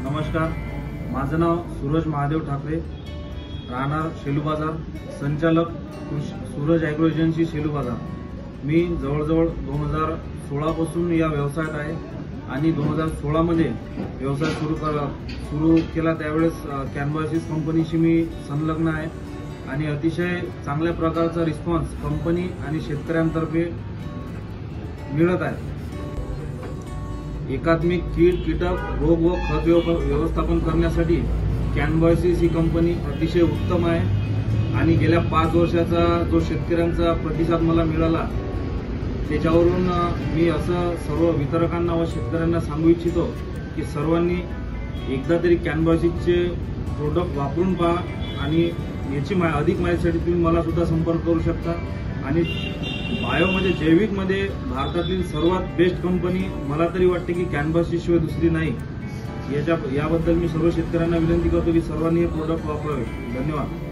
नमस्कार, माझं नाव सूरज महादेव ठाकरे, राहणार शेलू बाजार, संचालक सूरज ॲग्रो एजन्सी शेलू बाजार। मी जवळजवळ 2016 पासून या व्यवसायात आहे आणि 2016 मध्ये व्यवसाय सुरू केला। त्यावेळेस कॅनव्हासिस कंपनीशी मी संलग्न आहे आणि अतिशय चांगल्या प्रकारचा रिस्पॉन्स कंपनी आणि शेतकऱ्यांतर्फे मिळत आहे। एकात्मिक कीड, कीटक, रोग व खत व्यवस्थापन करण्यासाठी कॅनव्हासिस ही कंपनी अतिशय उत्तम आहे आणि गेल्या 5 वर्षाचा जो शेतकऱ्यांचा प्रतिसाद मला मिळाला त्याच्यावरून मी असं सर्व वितरकांना व शेतकऱ्यांना सांगू इच्छितो की सर्वांनी एकदा तरी कॅनव्हासिसचे प्रोडक्ट वापरून पहा आणि याची अधिक माहितीसाठी तुम्ही मला सुद्धा संपर्क करू शकता। आणि बायोमध्ये जैविकमध्ये भारतातील सर्वात बेस्ट कंपनी मला तरी वाटते की कॅनव्हासिस शिवाय दुसरी नाही। याबद्दल मी सर्व शेतकऱ्यांना विनंती करतो की सर्वांनी हे प्रोडक्ट वापरावे। धन्यवाद।